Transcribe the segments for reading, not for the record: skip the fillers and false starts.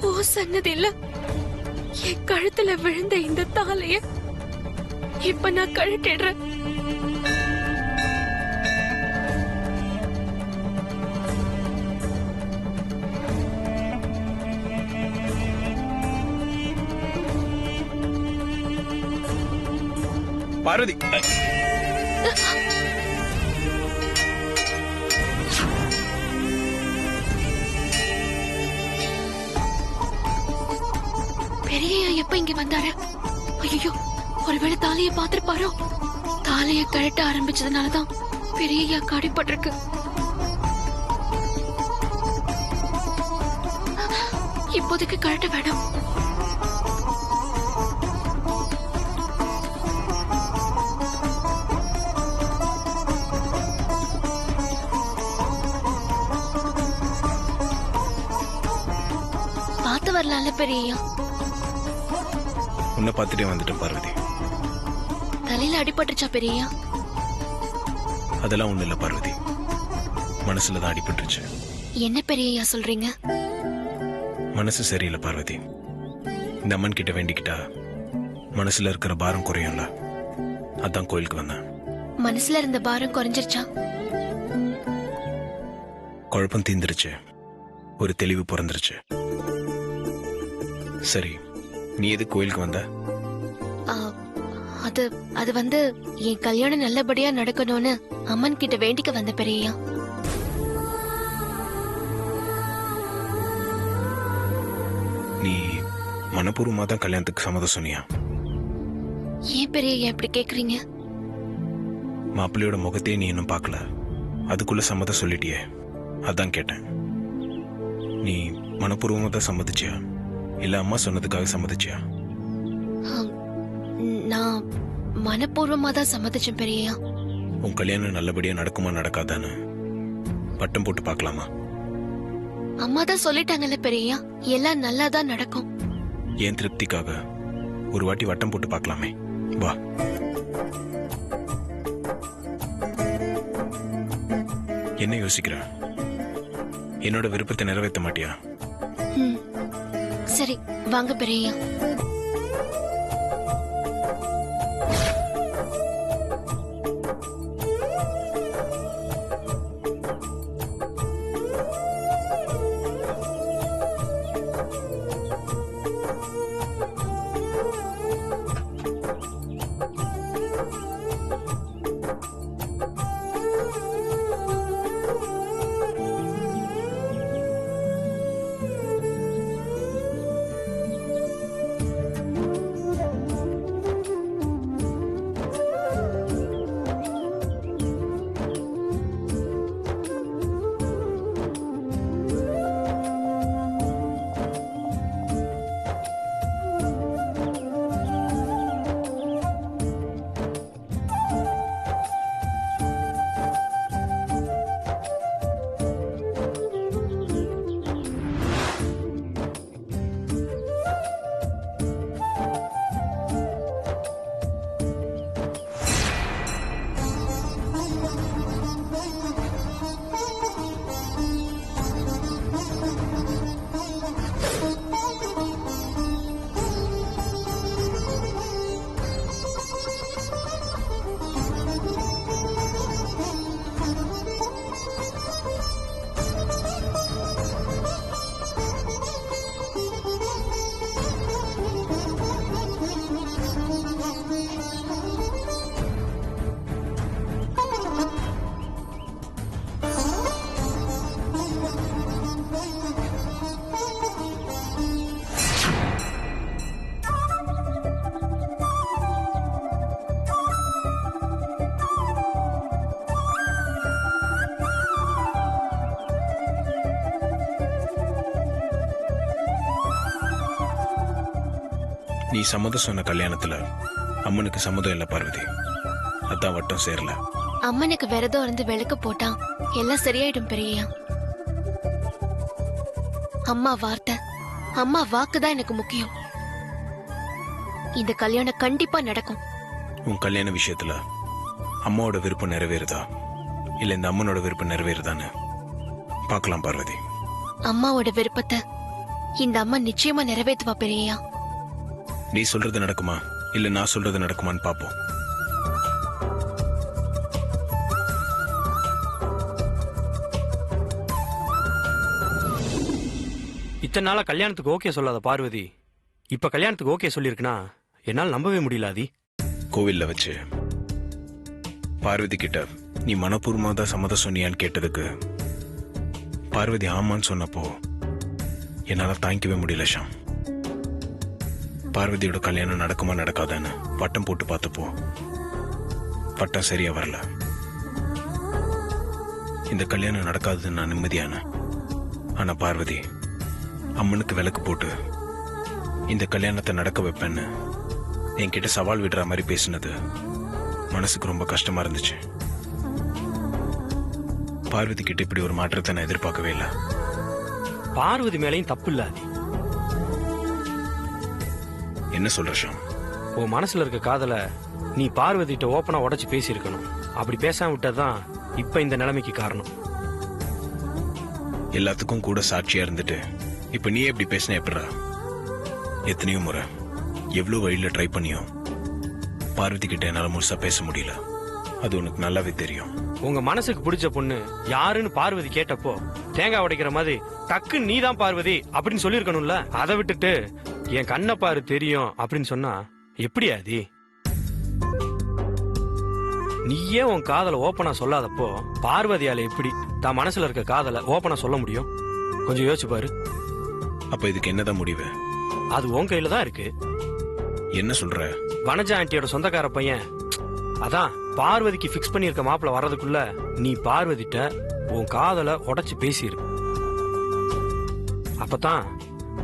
ஓ சன்னதில்ல என் கழுத்துல விழுந்த இந்த தாலைய இப்ப நான் கழட்டிடுறேன். பார்வதி, பெரியய்யா எப்ப இங்க வந்தாரு? ஐயோ, ஒருவேளை தாலிய பாத்திருப்பாரோ? தாலிய கழட்ட ஆரம்பிச்சதுனாலதான் பெரியய்யா காடிப்பட்டிருக்கு. இப்போதைக்கு கழட்ட வேண்டாம். பார்த்து வரலாம்ல பெரியய்யா. உன்னை பார்த்துட்டே வந்துட்டேன் பார்வதி. தலையில அடிபட்டுச்சா பெரியய்யா? அதெல்லாம் ஒண்ணு இல்ல பார்வதி, மனசுலதான் அடிபட்டுருச்சு. என்ன பெரியய்யா சொல்றீங்க? மனசு சரியில்லை பார்வதி. இந்த அம்மன் கிட்ட வேண்டிக்கிட்டா மனசுல இருக்கிற பாரம் குறையும்ல, அதான் கோயிலுக்கு வந்தேன். மனசுல இருந்த பாரம் குறைஞ்சிருச்சா? குழப்பம் தீந்துருச்சு, ஒரு தெளிவு பிறந்துருச்சு. சரி, நீ எது கோயிலுக்கு வந்த? ஆ, அது வந்து என் கல்யாணம் நல்லபடியா நடக்கணும்னு அம்மன் கிட்ட வேண்டிக்க வந்த பெரியய்யா. நீ மனப்பூர்வமா தான் கல்யாணத்துக்கு சம்மதம் சொன்னியா? ஏன் பெரியய்யா இப்படி கேக்குறீங்க? மாப்பிள்ளையோட முகத்தையே நீ இன்னும் பார்க்கல, அதுக்குள்ள சம்மதம் சொல்லிட்டியே, அதான் கேட்டேன். நீ மனப்பூர்வமா தான் சம்மதிச்சியா, இல்ல அம்மா சொன்னதுக்காக சம்மதிச்சியா? நான் மனப்பூர்வமா தான் சம்மதிச்சேன் பெரியய்யா. உன் கல்யாணம் நல்லபடியா நடக்குமா நடக்காதான்னு பட்டம் போட்டு பார்க்கலாமா? அம்மா தான் சொல்லிட்டாங்கல்ல பெரியய்யா, எல்லாம் நல்லா தான் நடக்கும். ஏன் திருப்திக்காக ஒரு வாட்டி வட்டம் போட்டு பார்க்கலாமே, வா. என்ன யோசிக்கிற? என்னோட விருப்பத்தை நிறைவேற்ற மாட்டியா? சரி வாங்க பெரியய்யா. நீ சம்மதம் சொன்ன கல்யாணத்துல அம்மனுக்கு சம்மதம் இல்ல பார்வதி, அதான் வட்டம் சேரல. அம்மனுக்கு விரதம் இருந்து விளக்கு போட்டா எல்லாம் சரியாயிடும் பெரியய்யா. அம்மா வார்த்தை, அம்மா வாக்குதான் எனக்கு முக்கியம். இந்த கல்யாணம் கண்டிப்பா நடக்கும். உன் கல்யாண விஷயத்துல அம்மாவோட விருப்பம் நிறைவேறுதா இல்ல இந்த அம்மனோட விருப்பம் நிறைவேறுதான்னு பார்க்கலாம் பார்வதி. அம்மாவோட விருப்பத்தை இந்த அம்மா நிச்சயமா நிறைவேத்துவா பெரியயா. நீ சொல்றது நடக்குமா இல்ல நான் சொல்றது நடக்குமான்னு பாப்போம். இத்தனை நாளா கல்யாணத்துக்கு ஓகே சொல்லாத பார்வதி இப்ப கல்யாணத்துக்கு ஓகே சொல்லிருக்குன்னா என்னால் நம்பவே முடியல ஆதி. கோவில்ல வச்சு பார்வதி கிட்ட நீ மனப்பூர்வமா தான் சம்மதம் சொன்னியான்னு கேட்டதுக்கு பார்வதி ஆமான்னு சொன்னப்போ என்னால தாங்கிக்கவே முடியல ஷாம். பார்வதியோட கல்யாணம் நடக்குமா நடக்காதான்னு வட்டம் போட்டு பார்த்தப்போ வட்டம் சரியா வரல. இந்த கல்யாணம் நடக்காதுன்னு நான் நிம்மதியான. ஆனா பார்வதி அம்மனுக்கு விளக்கு போட்டு இந்த கல்யாணத்தை நடக்க வைப்பேன்னு என்கிட்ட சவால் விடுற மாதிரி பேசினது மனசுக்கு ரொம்ப கஷ்டமா இருந்துச்சு. பார்வதி கிட்ட இப்படி ஒரு மாற்றத்தை நான் எதிர்பார்க்கவே இல்லை. பார்வதி மேலையும் தப்பு இல்ல ஆதி. என்ன சொல்ற ஷாம்? உன் மனசுல இருக்க காதல நீ பார்வதிட்ட ஓப்பனா உடைச்சு பேசியிருக்கணும். அப்படி பேசாம விட்டதான் இப்ப இந்த நிலைமைக்கு காரணம். எல்லாத்துக்கும் கூட சாட்சியா இருந்துட்டு இப்ப நீ எப்படி பேசின எப்படா? எத்தனையோ முறை எவ்வளவு வழியில ட்ரை பண்ணியும் பார்வதி கிட்ட என்னால முழுசா பேச முடியல. அது உனக்கு நல்லாவே தெரியும். உங்க மனசுக்கு பிடிச்ச பொண்ணு யாருன்னு பார்வதி கேட்டப்போ தேங்காய் உடைக்கிற மாதிரி டக்கு நீதான் பார்வதி அப்படின்னு சொல்லிருக்கணும்ல. அதை விட்டுட்டு என் கண்ணை பாரு தெரியும் அப்படின்னு சொன்னா எப்படி ஆதி? நீயே உன் காதலை ஓப்பனா சொல்லாதப்போ பார்வதியால எப்படி தான் மனசுல இருக்க காதலை ஓப்பனா சொல்ல முடியும்? கொஞ்சம் யோசிச்சு பாரு. அப்ப இதுக்கு என்னதான் முடிவு? அது உன் கையில தான் இருக்கு. என்ன சொல்ற? வனஜா ஆண்டியோட சொந்தக்கார பையன் அதான் பார்வதிக்கு பிக்ஸ் பண்ணிருக்க மாப்பிள்ள வர்றதுக்குள்ள நீ பார்வதிட்ட உன் காதலை உடைச்சு பேசிரு. அப்பதான்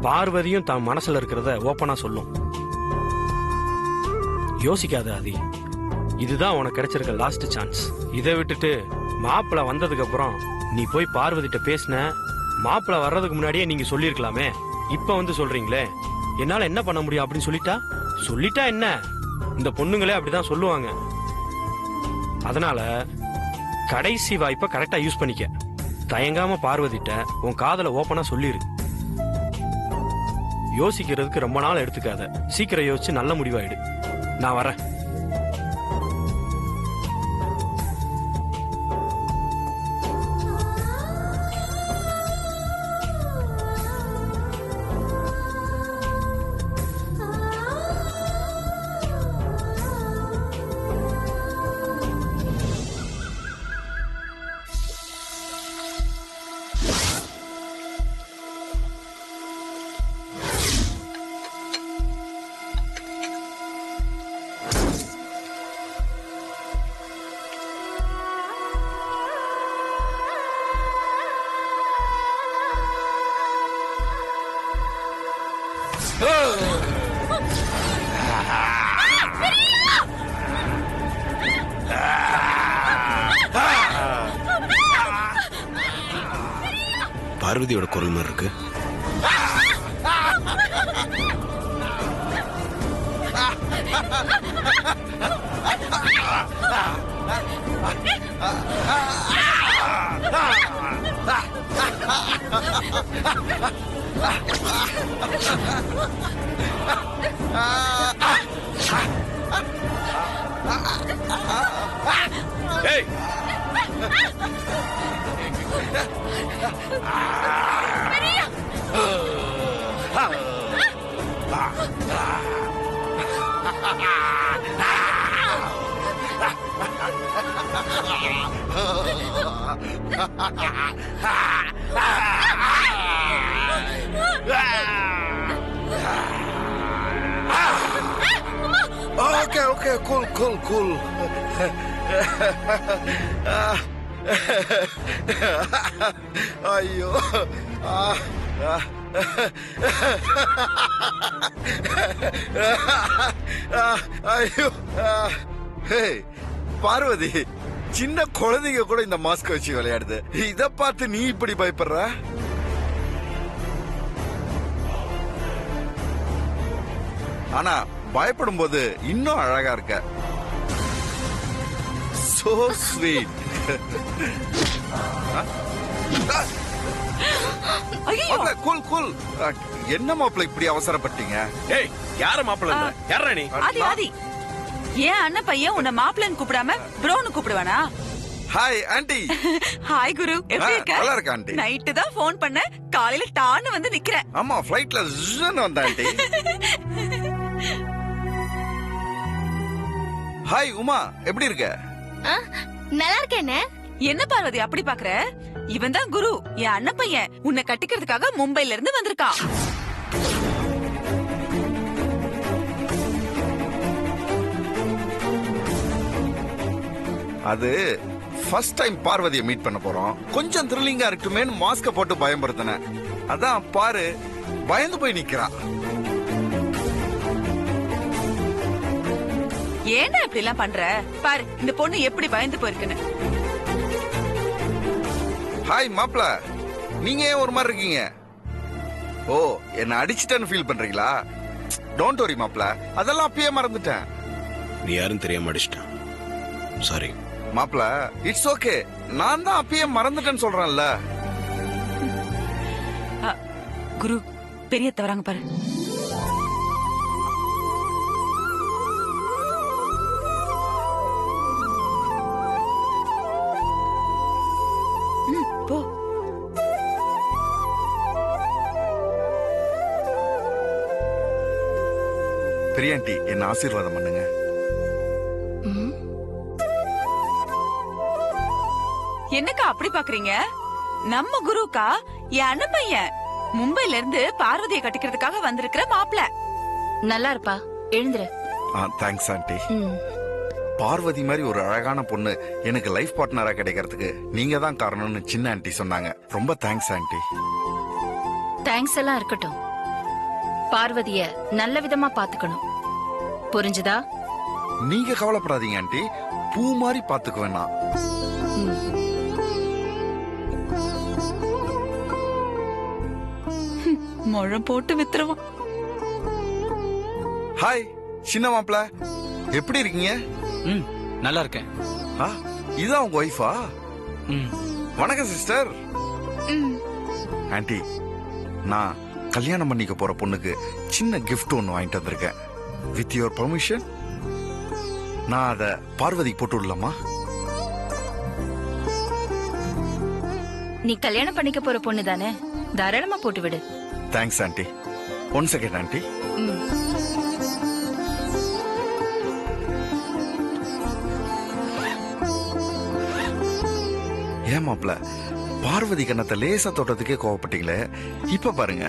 பார்வதியும் தான் மனசுல இருக்கிறத ஓப்பனா சொல்லும். யோசிக்காத ஆதி, இதுதான் உனக்கு கிடைச்சிருக்க லாஸ்ட் சான்ஸ். இதை விட்டுட்டு மாப்பிள்ள வந்ததுக்கு அப்புறம் நீ போய் பார்வதிட்ட பேசின, மாப்பிள்ள வர்றதுக்கு முன்னாடியே நீங்க சொல்லிருக்கலாமே. இப்ப வந்து சொல்றீங்களே என்னால என்ன பண்ண முடியும் அப்படின்னு சொல்லிட்டா என்ன? இந்த பொண்ணுங்களே அப்படிதான் சொல்லுவாங்க. அதனால கடைசி வாய்ப்பை கரெக்டா யூஸ் பண்ணிக்க. தயங்காம பார்வதிட்ட உன் காதலை ஓப்பனா சொல்லிரு. யோசிக்கிறதுக்கு ரொம்ப நாள் எடுத்துக்காத. சீக்கிரம் யோசிச்சு நல்ல முடிவாயிடு. நான் வரேன். பார்வதியோட குரல் மாதிரி இருக்கு. Hey! Okay, cool. ஐயோ ஐயோ. பார்வதி, சின்ன குழந்தைங்க கூட இந்த மாஸ்க் வச்சு விளையாடுது. இத பார்த்து நீ இப்படி பயப்படுற? ஆனா பயப்படும் போது இன்னும் அழகா இருக்க. So sweet. ஐயோ மாப்பிள கூல் கூல். என்ன மாப்பிள இப்படி அவசரப்பட்டீங்க? ஏய் யார மாப்பிள்ள யாரா நீ? ஆதி ஆதி ஏன் அண்ணன் பையன் உன்னை மாப்பிள்ளன்னு கூப்பிடாம ப்ரோன்னு கூப்பிடுவானா? Hi aunty. ஹாய் குரு, எப்படி இருக்க? நல்லா இருக்க ஆண்டி. நைட்டு தான் ஃபோன் பண்ண, காலையில டான்னு வந்து நிக்கிறேன். ஆமா ஃளைட்ல ஜன்னு வந்த ஆண்டி. ஹாய் உமா, எப்படி இருக்க? நல்லா இருக்கேனே. என்ன பார்வதி அப்படி பாக்குற? இவன் தான் குரு, என் அண்ணன் பையன். உன்னை கட்டிக்கிறதுக்காக மும்பைல இருந்து வந்திருக்கான். அது ஃபர்ஸ்ட் டைம் பார்வதியை மீட் பண்ண போறோம். கொஞ்சம் த்ரில்லிங்கா இருக்குமேன்னு மாஸ்க போட்டு பயன்படுத்தினேன். அதான் பாரு பயந்து போய் நிக்கிறா. ஏன்டா இப்படி எல்லாம் பண்ற? பாரு இந்த பொண்ணு எப்படி பயந்து போயிருக்குன்னு. ஹாய் மாப்ள, நீங்க ஏன் ஒரு மாதிரி இருக்கீங்க? ஓ, என்ன அடிச்சிட்டேன்னு ஃபீல் பண்றீங்களா? டோன்ட் வரி மாப்ள, அதெல்லாம் அப்பயே மறந்துட்டேன். நீ யாரும் தெரியாம அடிச்சிட்டான். சாரி மாப்ள, இட்ஸ் ஓகே. நான் தான் அப்பயே மறந்துட்டேன்னு சொல்றேன்ல. குரு பெரிய தவறாங்க பாரு. போ. பெரிய ஆண்டி, என்ன ஆசீர்வாதம் பண்ணுங்க. என்னக்கா அப்படி பாக்குறீங்க? நம்ம குருக்கா, என் அண்ணன் பையன். மும்பைல இருந்து பார்வதியை கட்டிக்கிறதுக்காக வந்திருக்கிற மாப்பிள. நல்லா இருப்பா, எழுந்துரு. Thanks aunty. பார்வதி மாதிரி ஒரு அழகான பொண்ணு எனக்கு லைஃப் பார்ட்னரா கிடைக்கிறதுக்கு நீங்க தான் காரணம்னு சின்ன ஆண்டி சொன்னாங்க. ரொம்ப தேங்க்ஸ் ஆண்டி. தேங்க்ஸ் எல்லாம் இருக்கட்டும். பார்வதிய நல்ல விதமா பாத்துக்கணும், புரிஞ்சுதா? நீங்க கவலைப்படாதீங்க ஆண்டி, பூ மாதிரி பாத்துக்குவேன் நான். முழம் போட்டு வித்துருவான். ஹாய் சின்ன மாப்ள, எப்படி இருக்கீங்க? நல்லா இருக்கேன். இதான் உங்க ஒய்ஃபா? வணக்கம் சிஸ்டர். ஆண்டி, நான் கல்யாணம் பண்ணிக்க போற பொண்ணுக்கு சின்ன கிஃப்ட் ஒன்னு வாங்கிட்டு வந்திருக்கேன். வித் யுவர் பர்மிஷன் நான் அத பார்வதிக்கு போட்டு விடலாமா? நீ கல்யாணம் பண்ணிக்க போற பொண்ணு தானே, தாராளமா போட்டு விடு. Thanks aunty. One second aunty. ஏன் மாப்ள, பார்வதி கண்ணத்தை லேசா தொட்டதுக்கே கோவப்பட்டீங்களே, இப்ப பாருங்க.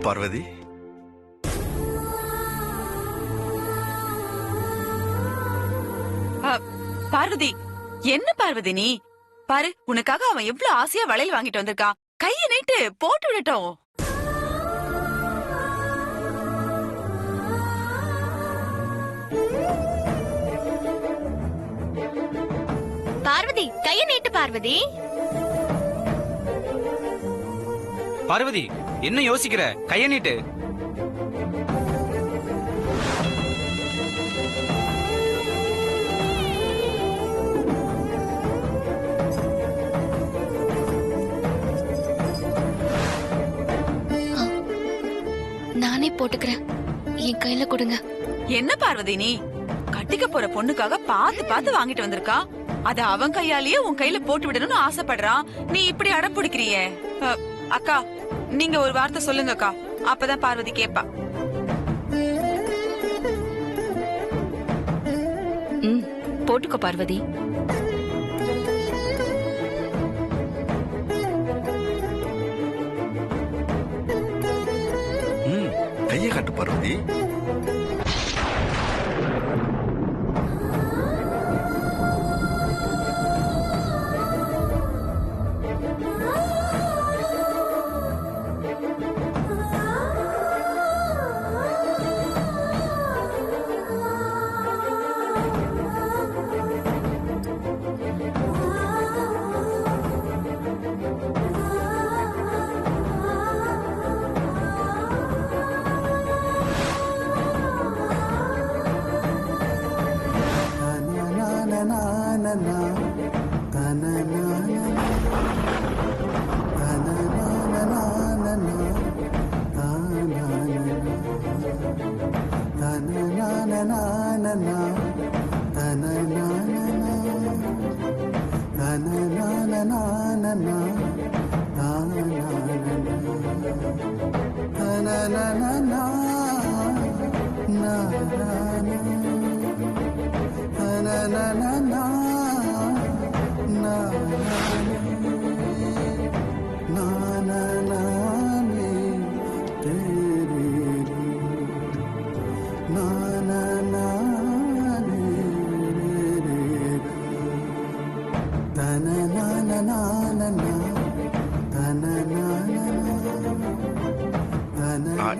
பார்வதி, பார்வதி என்ன பார்வதி நீ? பாரு உனக்காக அவன் எவ்வளவு ஆசையா வளையல் வாங்கிட்டு வந்திருக்கான். கைய நீட்டு போட்டு விடட்டும். பார்வதி, கைய நீட்டு பார்வதி. பார்வதி, என்ன யோசிக்கிற? கைய நீட்டு. நானே போட்டுக்கிறேன், என் கையில கொடுங்க. என்ன பார்வதி நீ? கட்டிக்க போற பொண்ணுக்காக பார்த்து பார்த்து வாங்கிட்டு வந்திருக்கான். அத அவன் கையாலேயே உன் கையில போட்டு விடணும்னு ஆசைப்படுறான். நீ இப்படி அடம் பிடிக்கிறியே. அக்கா, நீங்க ஒரு வார்த்தை சொல்லுங்க அக்கா, அப்பதான் பார்வதி கேப்பா. போட்டுக்கோ பார்வதி. கைய காட்டு பார்வதி.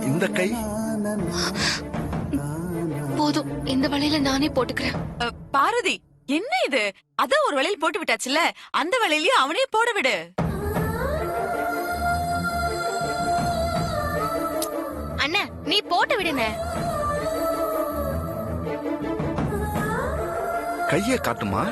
இந்த கை போதும், இந்த வளையல நானே போட்டுக்கிறேன். பார்வதி, என்ன இது? அதான் ஒரு வளையல் போட்டு விட்டாச்சுல, அந்த வளையலையும் அவனே போட விடு. அண்ணா, நீ போட்டு விடுன. கைய காட்டுமா?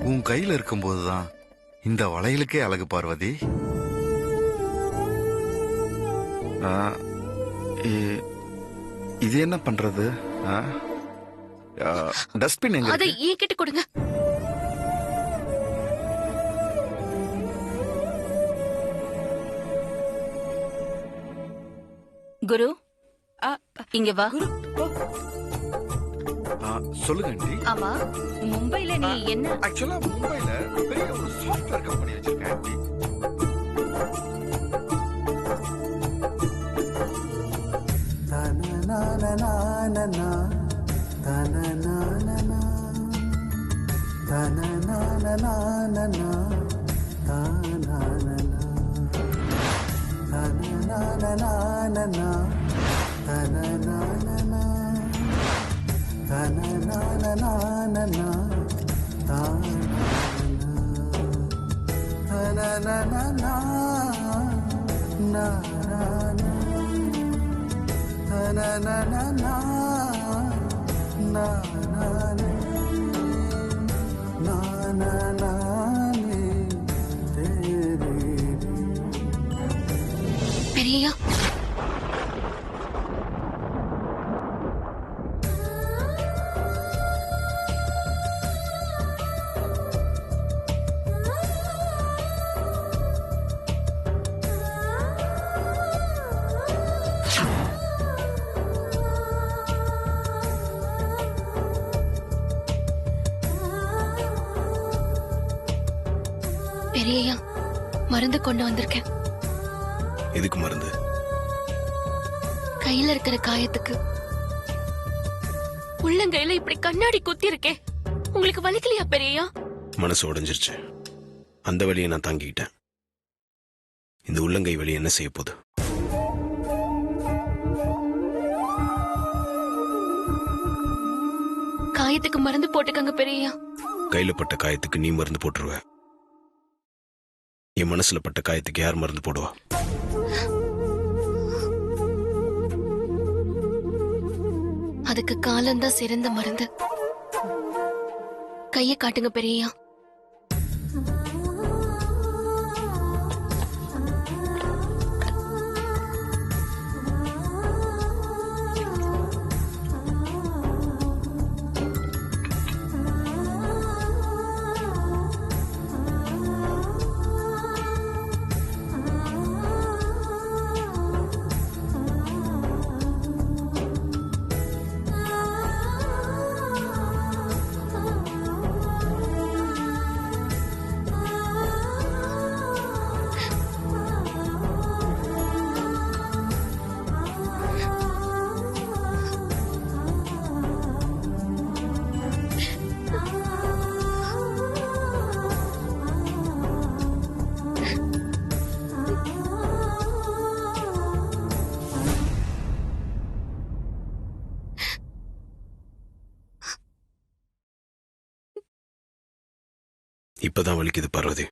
உன் கையில இருக்கும்போதுதான் இந்த வளையலுக்கே அழகு பார்வதி. இது என்ன பண்றது? டஸ்ட்பின் எங்க அதை இருக்கு? என்கிட்ட கொடுங்க. குரு, அ, இங்க வா. குரு, ஓ, சொல்லுங்க ஆண்டி. ஆமா, மும்பைல நீ என்ன? ஆக்சுவலா மும்பைல பெரிய ஒரு சாஃப்ட்வேர் கம்பெனி வச்சிருக்கேன் ஆண்டி. பெரியயா, பெரியயா, மருந்து கொண்டு வந்திருக்கேன். எதுக்கு மருந்து? கையில இருக்கிற காயத்துக்கு. உள்ளங்கையில இப்படி கண்ணாடி குத்தி இருக்கே, உங்களுக்கு வலிக்கலையா பெரியயா? மனசு உடைஞ்சிருச்சு. அந்த வலியை நான் தாங்கிக்கிட்டேன். இந்த உள்ளங்கை வலி என்ன செய்ய போகுது? காயத்துக்கு மருந்து போட்டுக்கங்க பெரியயா. கையில பட்ட காயத்துக்கு நீ மருந்து போட்டுருவ. என் மனசுல பட்ட காயத்துக்கு யார் மருந்து போடுவா? அதுக்கு காலம்தான் சிறந்த மருந்து. கையை காட்டுங்க பெரியயா. இப்பதான் வலிக்குது பார்வதி.